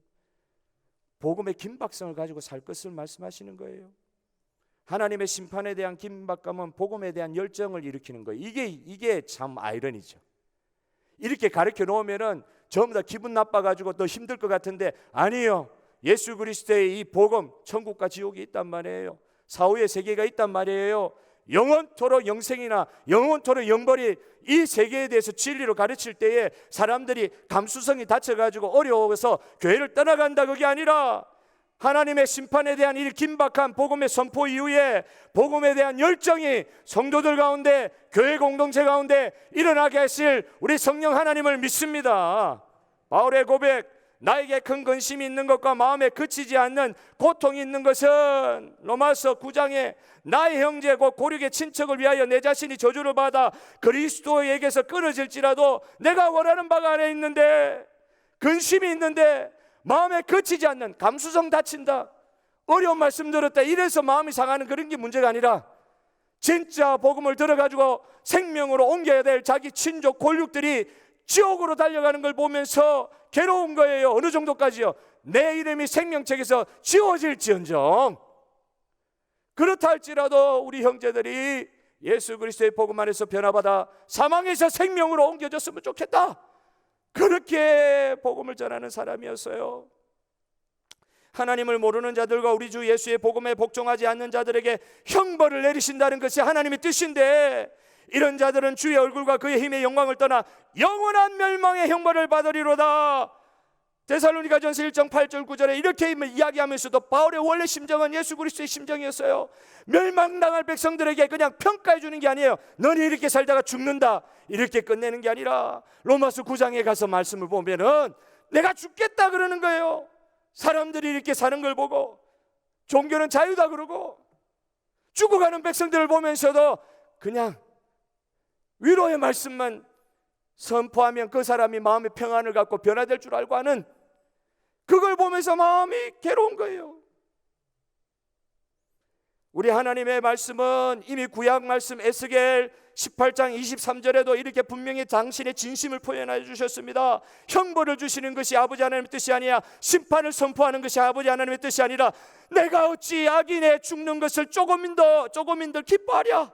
복음의 긴박성을 가지고 살 것을 말씀하시는 거예요. 하나님의 심판에 대한 긴박감은 복음에 대한 열정을 일으키는 거예요. 이게 참 아이러니죠. 이렇게 가르쳐 놓으면은 전부 다 기분 나빠가지고 더 힘들 것 같은데 아니에요. 예수 그리스도의 이 복음, 천국과 지옥이 있단 말이에요. 사후의 세계가 있단 말이에요. 영원토록 영생이나 영원토록 영벌이 이 세계에 대해서 진리로 가르칠 때에 사람들이 감수성이 다쳐가지고 어려워서 교회를 떠나간다 그게 아니라 하나님의 심판에 대한 이 긴박한 복음의 선포 이후에 복음에 대한 열정이 성도들 가운데 교회 공동체 가운데 일어나게 하실 우리 성령 하나님을 믿습니다. 바울의 고백, 나에게 큰 근심이 있는 것과 마음에 그치지 않는 고통이 있는 것은 로마서 9장에 나의 형제 곧 고륙의 친척을 위하여 내 자신이 저주를 받아 그리스도에게서 끊어질지라도 내가 원하는 바가 안에 있는데 근심이 있는데 마음에 그치지 않는, 감수성 다친다, 어려운 말씀 들었다 이래서 마음이 상하는 그런 게 문제가 아니라 진짜 복음을 들어가지고 생명으로 옮겨야 될 자기 친족 골육들이 지옥으로 달려가는 걸 보면서 괴로운 거예요. 어느 정도까지요? 내 이름이 생명책에서 지워질지언정. 그렇다 할지라도 우리 형제들이 예수 그리스도의 복음 안에서 변화받아 사망에서 생명으로 옮겨졌으면 좋겠다. 그렇게 복음을 전하는 사람이었어요. 하나님을 모르는 자들과 우리 주 예수의 복음에 복종하지 않는 자들에게 형벌을 내리신다는 것이 하나님의 뜻인데 이런 자들은 주의 얼굴과 그의 힘의 영광을 떠나 영원한 멸망의 형벌을 받으리로다. 데살로니가전서 1장 8절 9절에 이렇게 이야기하면서도 바울의 원래 심정은 예수 그리스도의 심정이었어요. 멸망당할 백성들에게 그냥 평가해 주는 게 아니에요. 너는 이렇게 살다가 죽는다 이렇게 끝내는 게 아니라 로마서 9장에 가서 말씀을 보면은 내가 죽겠다 그러는 거예요. 사람들이 이렇게 사는 걸 보고 종교는 자유다 그러고 죽어가는 백성들을 보면서도 그냥 위로의 말씀만 선포하면 그 사람이 마음의 평안을 갖고 변화될 줄 알고 하는 그걸 보면서 마음이 괴로운 거예요. 우리 하나님의 말씀은 이미 구약 말씀 에스겔 18장 23절에도 이렇게 분명히 당신의 진심을 표현해 주셨습니다. 형벌을 주시는 것이 아버지 하나님의 뜻이 아니야. 심판을 선포하는 것이 아버지 하나님의 뜻이 아니라 내가 어찌 악인의 죽는 것을 조금인들 기뻐하랴.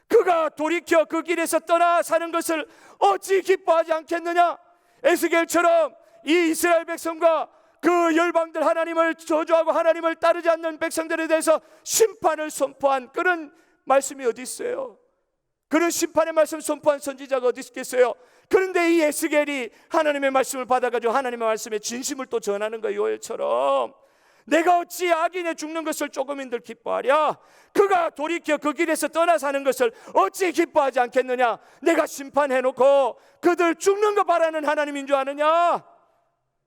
그가 돌이켜 그 길에서 떠나 사는 것을 어찌 기뻐하지 않겠느냐. 에스겔처럼 이 이스라엘 백성과 그 열방들 하나님을 저주하고 하나님을 따르지 않는 백성들에 대해서 심판을 선포한 그런 말씀이 어디 있어요? 그런 심판의 말씀 선포한 선지자가 어디 있겠어요? 그런데 이 에스겔이 하나님의 말씀을 받아가지고 하나님의 말씀에 진심을 또 전하는 거예요. 요엘처럼 내가 어찌 악인의 죽는 것을 조금인들 기뻐하랴. 그가 돌이켜 그 길에서 떠나 사는 것을 어찌 기뻐하지 않겠느냐. 내가 심판해놓고 그들 죽는 거 바라는 하나님인 줄 아느냐.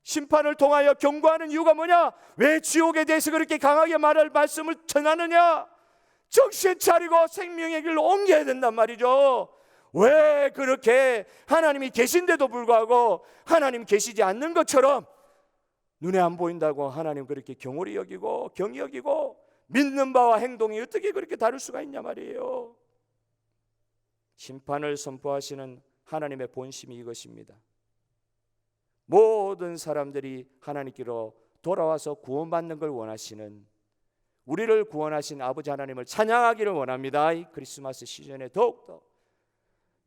심판을 통하여 경고하는 이유가 뭐냐? 왜 지옥에 대해서 그렇게 강하게 말할 말씀을 전하느냐? 정신 차리고 생명의 길로 옮겨야 된단 말이죠. 왜 그렇게 하나님이 계신데도 불구하고 하나님 계시지 않는 것처럼 눈에 안 보인다고 하나님 그렇게 경홀히 여기고 경히 여기고 믿는 바와 행동이 어떻게 그렇게 다를 수가 있냐 말이에요. 심판을 선포하시는 하나님의 본심이 이것입니다. 모든 사람들이 하나님께로 돌아와서 구원받는 걸 원하시는, 우리를 구원하신 아버지 하나님을 찬양하기를 원합니다. 이 크리스마스 시즌에 더욱더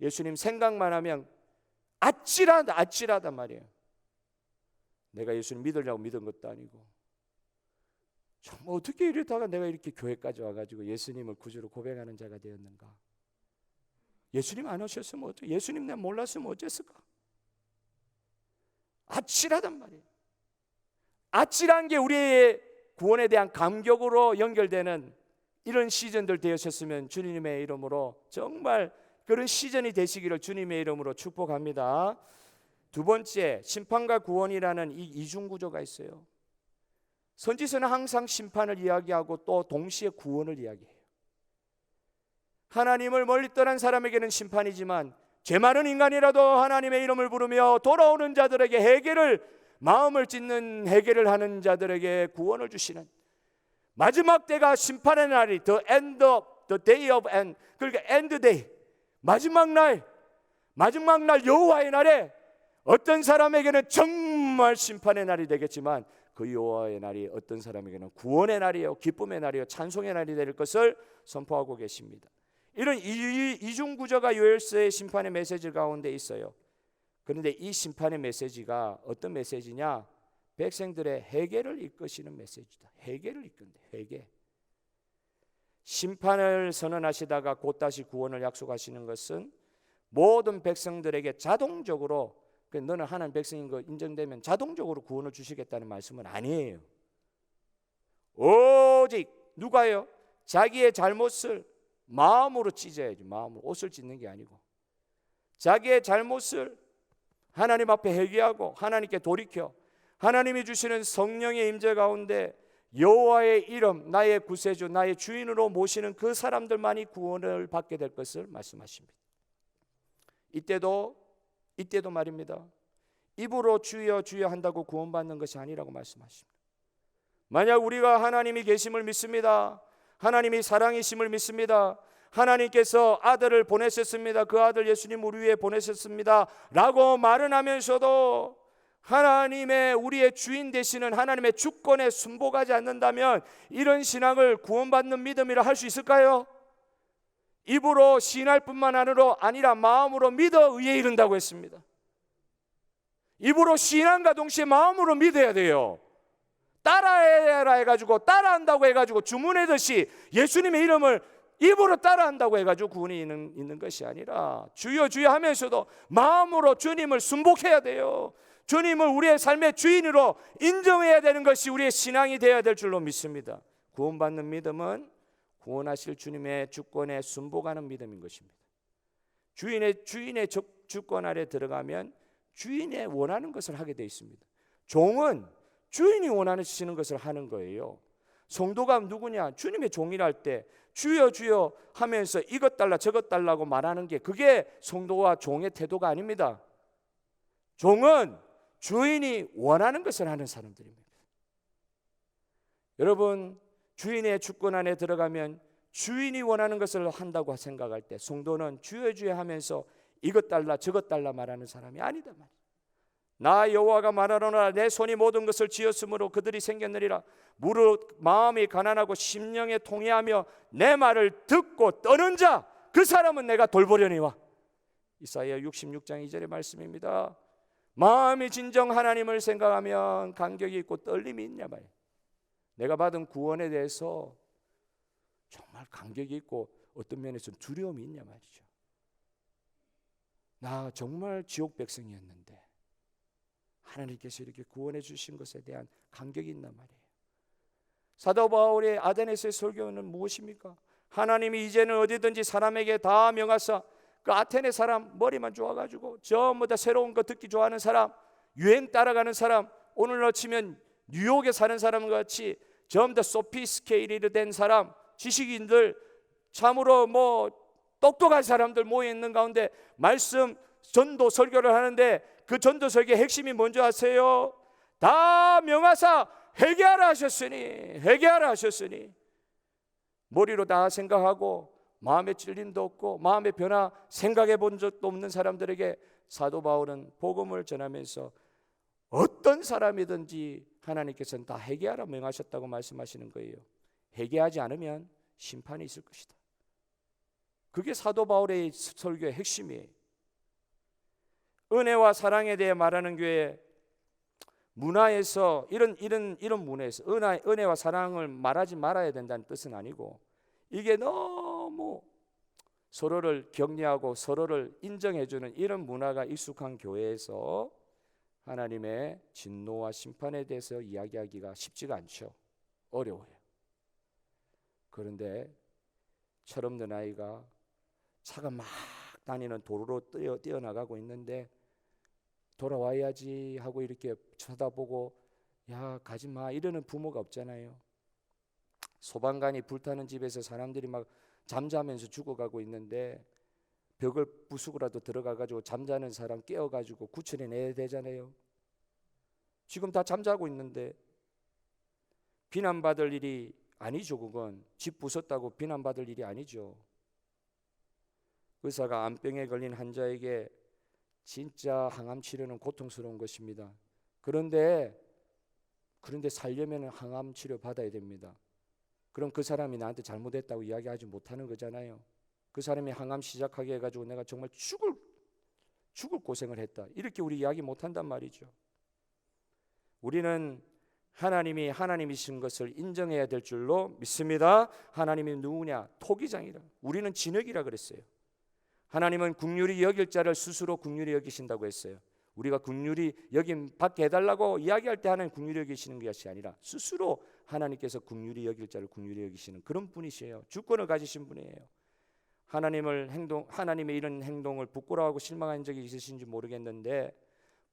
예수님 생각만 하면 아찔하단 말이에요. 내가 예수님 믿으려고 믿은 것도 아니고 정말 어떻게 이러다가 내가 이렇게 교회까지 와가지고 예수님을 구주로 고백하는 자가 되었는가. 예수님 안 오셨으면 어쩌, 예수님 내가 몰랐으면 어땠을까. 아찔하단 말이에요. 아찔한 게 우리의 구원에 대한 감격으로 연결되는 이런 시즌들 되셨으면 주님의 이름으로 정말 그런 시즌이 되시기를 주님의 이름으로 축복합니다. 두 번째, 심판과 구원이라는 이 이중구조가 있어요. 선지서는 항상 심판을 이야기하고 또 동시에 구원을 이야기해요. 하나님을 멀리 떠난 사람에게는 심판이지만 죄 많은 인간이라도 하나님의 이름을 부르며 돌아오는 자들에게 회개를, 마음을 찢는 회개를 하는 자들에게 구원을 주시는 마지막 때가 심판의 날이 the end of the day of end, 그러니까 end day, 마지막 날 여호와의 날에 어떤 사람에게는 정말 심판의 날이 되겠지만 그 여호와의 날이 어떤 사람에게는 구원의 날이요, 기쁨의 날이요, 찬송의 날이 될 것을 선포하고 계십니다. 이런 이중구조가 요엘서의 심판의 메시지 가운데 있어요. 그런데 이 심판의 메시지가 어떤 메시지냐? 백성들의 회개를 이끄시는 메시지다. 회개를 이끈대. 회개. 심판을 선언하시다가 곧 다시 구원을 약속하시는 것은 모든 백성들에게 자동적으로, 너는 하나님 백성인 거 인정되면 자동적으로 구원을 주시겠다는 말씀은 아니에요. 오직 누가요? 자기의 잘못을 마음으로 찢어야지. 마음으로, 옷을 찢는 게 아니고 자기의 잘못을 하나님 앞에 회개하고 하나님께 돌이켜 하나님이 주시는 성령의 임재 가운데 여호와의 이름, 나의 구세주, 나의 주인으로 모시는 그 사람들만이 구원을 받게 될 것을 말씀하십니다. 이때도 말입니다. 입으로 주여 주여 한다고 구원받는 것이 아니라고 말씀하십니다. 만약 우리가 하나님이 계심을 믿습니다. 하나님이 사랑이심을 믿습니다. 하나님께서 아들을 보내셨습니다. 그 아들 예수님 우리 위해 보내셨습니다 라고 말은 하면서도 하나님의, 우리의 주인 되시는 하나님의 주권에 순복하지 않는다면 이런 신앙을 구원받는 믿음이라 할 수 있을까요? 입으로 시인할 뿐만 아니라 마음으로 믿어 의에 이른다고 했습니다. 입으로 시인함과 동시에 마음으로 믿어야 돼요. 따라해라 해가지고, 따라한다고 해가지고 주문하듯이 예수님의 이름을 입으로 따라한다고 해가지고 구원이 있는 것이 아니라 주여 주여 하면서도 마음으로 주님을 순복해야 돼요. 주님을 우리의 삶의 주인으로 인정해야 되는 것이 우리의 신앙이 되어야 될 줄로 믿습니다. 구원받는 믿음은 구원하실 주님의 주권에 순복하는 믿음인 것입니다. 주인의 주권 아래 들어가면 주인의 원하는 것을 하게 되어 있습니다. 종은 주인이 원하시는 것을 하는 거예요. 성도가 누구냐? 주님의 종이라 할 때 주여 주여 하면서 이것 달라 저것 달라고 말하는 게, 그게 성도와 종의 태도가 아닙니다. 종은 주인이 원하는 것을 하는 사람들입니다. 여러분, 주인의 주권 안에 들어가면 주인이 원하는 것을 한다고 생각할 때 성도는 주여 주여 하면서 이것 달라 저것 달라 말하는 사람이 아니다 말이야. 나 여호와가 말하노라, 내 손이 모든 것을 지었으므로 그들이 생겼느니라. 무릇 마음이 가난하고 심령에 통회하며 내 말을 듣고 떠는 자, 그 사람은 내가 돌보려니와. 이사야 66장 2절의 말씀입니다. 마음이 진정 하나님을 생각하면 감격이 있고 떨림이 있냐 말이야. 내가 받은 구원에 대해서 정말 감격이 있고 어떤 면에서는 두려움이 있냐 말이죠. 나 정말 지옥 백성이었는데 하나님께서 이렇게 구원해 주신 것에 대한 감격이 있단 말이에요. 사도 바울의 아테네서의 설교는 무엇입니까? 하나님이 이제는 어디든지 사람에게 다 명하사, 그 아테네 사람 머리만 좋아가지고 전부 다 새로운 거 듣기 좋아하는 사람, 유행 따라가는 사람, 오늘날 치면 뉴욕에 사는 사람 같이 전부 다 소피스케이리드 된 사람, 지식인들, 참으로 똑똑한 사람들 모여 있는 가운데 말씀 전도 설교를 하는데 그 전도 설교의 핵심이 뭔지 아세요? 다 명하사 회개하라 하셨으니 머리로 다 생각하고 마음에 찔림도 없고 마음의 변화 생각해 본 적도 없는 사람들에게 사도 바울은 복음을 전하면서 어떤 사람이든지 하나님께서는 다 회개하라 명하셨다고 말씀하시는 거예요. 회개하지 않으면 심판이 있을 것이다. 그게 사도 바울의 설교의 핵심이에요. 은혜와 사랑에 대해 말하는 교회 문화에서 이런 문화에서 은혜와 사랑을 말하지 말아야 된다는 뜻은 아니고, 이게 너무 서로를 격려하고 서로를 인정해주는 이런 문화가 익숙한 교회에서 하나님의 진노와 심판에 대해서 이야기하기가 쉽지가 않죠. 어려워요. 그런데 철없는 아이가 차가 막 다니는 도로로 뛰어나가고 있는데 돌아와야지 하고 이렇게 쳐다보고 야 가지마 이러는 부모가 없잖아요. 소방관이 불타는 집에서 사람들이 막 잠자면서 죽어가고 있는데 벽을 부수고라도 들어가가지고 잠자는 사람 깨워가지고 구출해내야 되잖아요. 지금 다 잠자고 있는데 비난받을 일이 아니죠. 그건 집 부쉈다고 비난받을 일이 아니죠. 의사가 암병에 걸린 환자에게 진짜 항암 치료는 고통스러운 것입니다. 그런데 살려면 항암 치료 받아야 됩니다. 그럼 그 사람이 나한테 잘못했다고 이야기하지 못하는 거잖아요. 그 사람이 항암 시작하게 해가지고 내가 정말 죽을 고생을 했다, 이렇게 우리 이야기 못한단 말이죠. 우리는 하나님이 하나님이신 것을 인정해야 될 줄로 믿습니다. 하나님이 누구냐? 토기장이라. 우리는 진흙이라 그랬어요. 하나님은 긍휼히 여길 자를 스스로 긍휼히 여기신다고 했어요. 우리가 긍휼히 여김 받게 해달라고 이야기할 때 하나님 긍휼히 여기시는 것이 아니라 스스로 하나님께서 긍휼히 여길 자를 긍휼히 여기시는 그런 분이시에요. 주권을 가지신 분이에요. 하나님의 이런 행동을 부끄러워하고 실망한 적이 있으신지 모르겠는데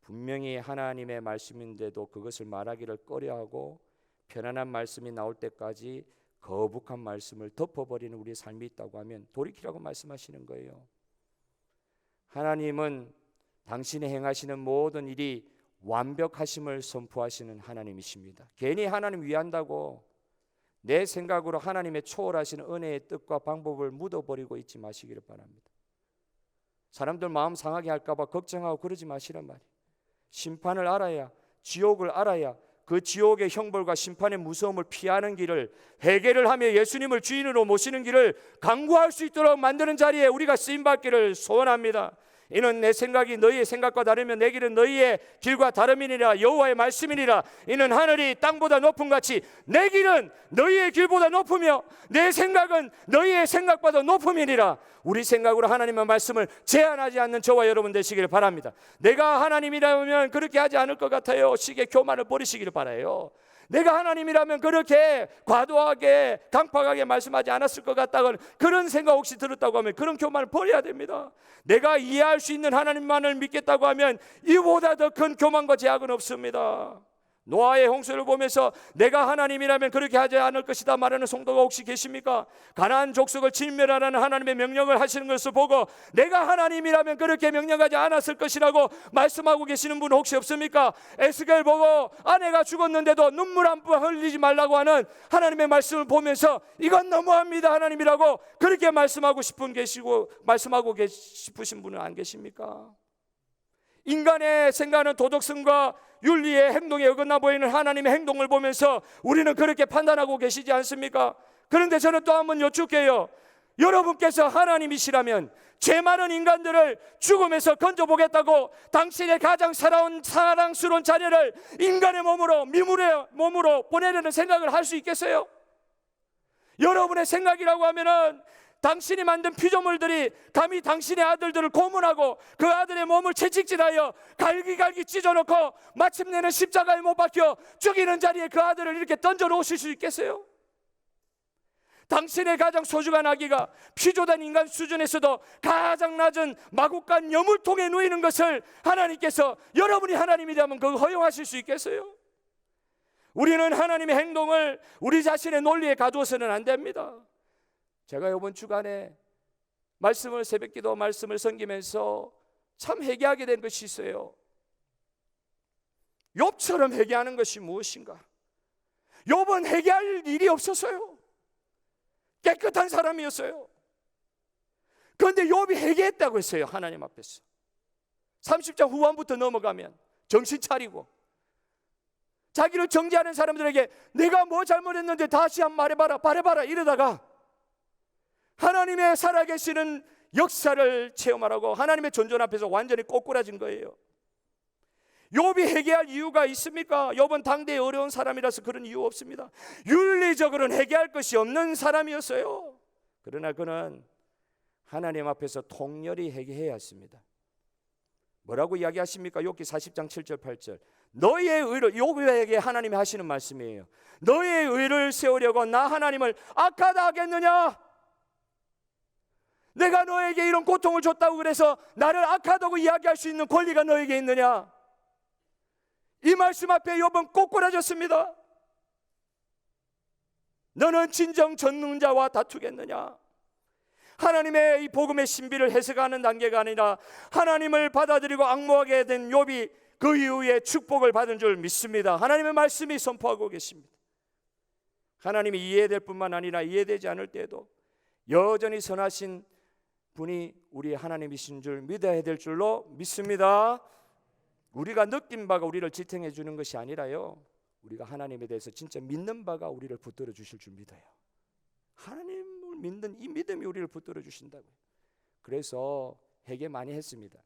분명히 하나님의 말씀인데도 그것을 말하기를 꺼려하고 편안한 말씀이 나올 때까지 거북한 말씀을 덮어버리는 우리의 삶이 있다고 하면 돌이키라고 말씀하시는 거예요. 하나님은 당신이 행하시는 모든 일이 완벽하심을 선포하시는 하나님이십니다. 괜히 하나님 위한다고 내 생각으로 하나님의 초월하시는 은혜의 뜻과 방법을 묻어버리고 있지 마시기를 바랍니다. 사람들 마음 상하게 할까봐 걱정하고 그러지 마시란 말이에요. 심판을 알아야, 지옥을 알아야 그 지옥의 형벌과 심판의 무서움을 피하는 길을, 회개를 하며 예수님을 주인으로 모시는 길을 강구할 수 있도록 만드는 자리에 우리가 쓰임받기를 소원합니다. 이는 내 생각이 너희의 생각과 다르면 내 길은 너희의 길과 다름이니라. 여호와의 말씀이니라. 이는 하늘이 땅보다 높음 같이 내 길은 너희의 길보다 높으며 내 생각은 너희의 생각보다 높음이니라. 우리 생각으로 하나님의 말씀을 제한하지 않는 저와 여러분 되시기를 바랍니다. 내가 하나님이라면 그렇게 하지 않을 것 같아요. 식의 교만을 버리시기를 바라요. 내가 하나님이라면 그렇게 과도하게 강팍하게 말씀하지 않았을 것 같다는 그런 생각 혹시 들었다고 하면 그런 교만을 버려야 됩니다. 내가 이해할 수 있는 하나님만을 믿겠다고 하면 이보다 더 큰 교만과 제약은 없습니다. 노아의 홍수를 보면서 내가 하나님이라면 그렇게 하지 않을 것이다 말하는 성도가 혹시 계십니까? 가나안 족속을 진멸하라는 하나님의 명령을 하시는 것을 보고 내가 하나님이라면 그렇게 명령하지 않았을 것이라고 말씀하고 계시는 분 혹시 없습니까? 에스겔 보고 아내가 죽었는데도 눈물 한 번 흘리지 말라고 하는 하나님의 말씀을 보면서 이건 너무합니다 하나님이라고 그렇게 말씀하고 싶으신 분은 안 계십니까? 인간의 생각하는 도덕성과 윤리의 행동에 어긋나 보이는 하나님의 행동을 보면서 우리는 그렇게 판단하고 계시지 않습니까? 그런데 저는 또 한번 여쭙게요. 여러분께서 하나님이시라면 죄 많은 인간들을 죽음에서 건져보겠다고 당신의 가장 사랑스러운 자녀를 인간의 몸으로, 미물의 몸으로 보내려는 생각을 할 수 있겠어요? 여러분의 생각이라고 하면은 당신이 만든 피조물들이 감히 당신의 아들들을 고문하고 그 아들의 몸을 채찍질하여 갈기갈기 찢어놓고 마침내는 십자가에 못 박혀 죽이는 자리에 그 아들을 이렇게 던져 놓으실 수 있겠어요? 당신의 가장 소중한 아기가 피조된 인간 수준에서도 가장 낮은 마구간 여물통에 누이는 것을 하나님께서 여러분이 하나님이라면 그거 허용하실 수 있겠어요? 우리는 하나님의 행동을 우리 자신의 논리에 가두어서는 안 됩니다. 제가 이번 주간에 새벽기도 말씀을 섬기면서 참 회개하게 된 것이 있어요. 욥처럼 회개하는 것이 무엇인가? 욥은 회개할 일이 없었어요. 깨끗한 사람이었어요. 그런데 욥이 회개했다고 했어요. 하나님 앞에서 30장 후반부터 넘어가면 정신 차리고 자기를 정죄하는 사람들에게 내가 뭐 잘못했는데 다시 한번 말해봐라 이러다가 하나님의 살아계시는 역사를 체험하라고 하나님의 존존 앞에서 완전히 꼬꾸라진 거예요. 욥이 회개할 이유가 있습니까? 욥은 당대에 어려운 사람이라서 그런 이유 없습니다. 윤리적으로는 회개할 것이 없는 사람이었어요. 그러나 그는 하나님 앞에서 통렬히 회개해야 했습니다. 뭐라고 이야기하십니까? 욥기 40장 7절 8절. 너의 의를, 욥에게 하나님이 하시는 말씀이에요. 너의 의를 세우려고 나 하나님을 악하다 하겠느냐? 내가 너에게 이런 고통을 줬다고 그래서 나를 악하다고 이야기할 수 있는 권리가 너에게 있느냐? 이 말씀 앞에 욥은 꼬꾸라졌습니다. 너는 진정 전능자와 다투겠느냐? 하나님의 이 복음의 신비를 해석하는 단계가 아니라 하나님을 받아들이고 앙모하게 된 욥이 그 이후에 축복을 받은 줄 믿습니다. 하나님의 말씀이 선포하고 계십니다. 하나님이 이해될 뿐만 아니라 이해되지 않을 때에도 여전히 선하신 분이 우리 하나님이신 줄 믿어야 될 줄로 믿습니다. 우리가 느낀 바가 우리를 지탱해 주는 것이 아니라요, 우리가 하나님에 대해서 진짜 믿는 바가 우리를 붙들어 주실 줄 믿어요. 하나님을 믿는 이 믿음이 우리를 붙들어 주신다고요. 그래서 회개 많이 했습니다.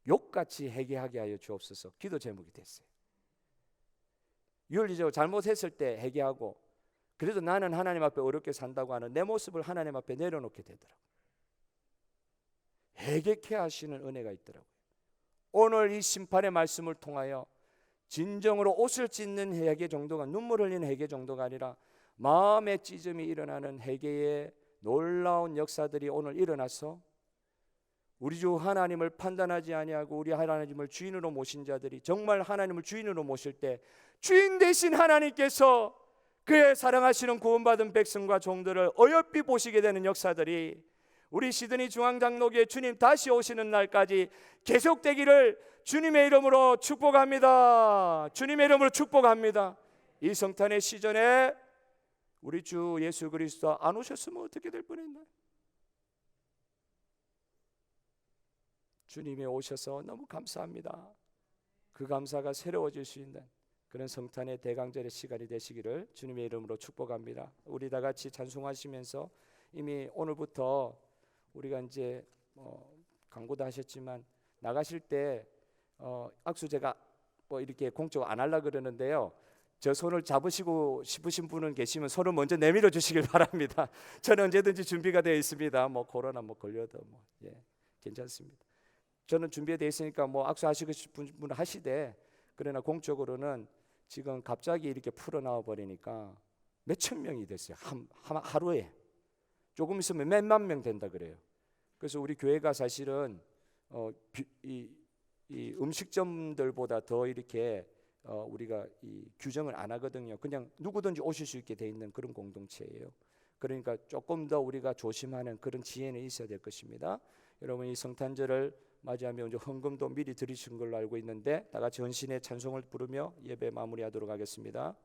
욥같이 회개하게 하여 주옵소서 기도 제목이 됐어요. 윤리적으로 잘못했을 때 회개하고 그래도 나는 하나님 앞에 어렵게 산다고 하는 내 모습을 하나님 앞에 내려놓게 되더라고요. 회개케 하시는 은혜가 있더라고요. 오늘 이 심판의 말씀을 통하여 진정으로 옷을 찢는 회개 정도가, 눈물 흘리는 회개 정도가 아니라 마음의 찢음이 일어나는 회개의 놀라운 역사들이 오늘 일어나서 우리 주 하나님을 판단하지 아니하고 우리 하나님을 주인으로 모신 자들이 정말 하나님을 주인으로 모실 때 주인 되신 하나님께서 그의 사랑하시는 구원받은 백성과 종들을 어여삐 보시게 되는 역사들이 우리 시드니 중앙장로교회 주님 다시 오시는 날까지 계속되기를 주님의 이름으로 축복합니다. 주님의 이름으로 축복합니다. 이 성탄의 시즌에 우리 주 예수 그리스도 안 오셨으면 어떻게 될 뻔했나요? 주님이 오셔서 너무 감사합니다. 그 감사가 새로워질 수 있는 그런 성탄의 대강절의 시간이 되시기를 주님의 이름으로 축복합니다. 우리 다 같이 찬송하시면서 이미 오늘부터 우리가 이제 광고도 하셨지만 나가실 때 악수 제가 이렇게 공적 안 하려고 그러는데요, 저 손을 잡으시고 싶으신 분은 계시면 손을 먼저 내밀어 주시길 바랍니다. 저는 언제든지 준비가 되어 있습니다. 코로나 걸려도 괜찮습니다. 저는 준비되어 있으니까 악수하시고 싶은 분은 하시되, 그러나 공적으로는 지금 갑자기 이렇게 풀어나와 버리니까 몇천 명이 됐어요. 하루에 조금 있으면 몇만 명 된다 그래요. 그래서 우리 교회가 사실은 이 음식점들보다 더 이렇게 우리가 이 규정을 안 하거든요. 그냥 누구든지 오실 수 있게 돼 있는 그런 공동체예요. 그러니까 조금 더 우리가 조심하는 그런 지혜는 있어야 될 것입니다. 여러분, 이 성탄절을 맞이하며 이제 헌금도 미리 드리신 걸로 알고 있는데 다 같이 헌신의 찬송을 부르며 예배 마무리하도록 하겠습니다.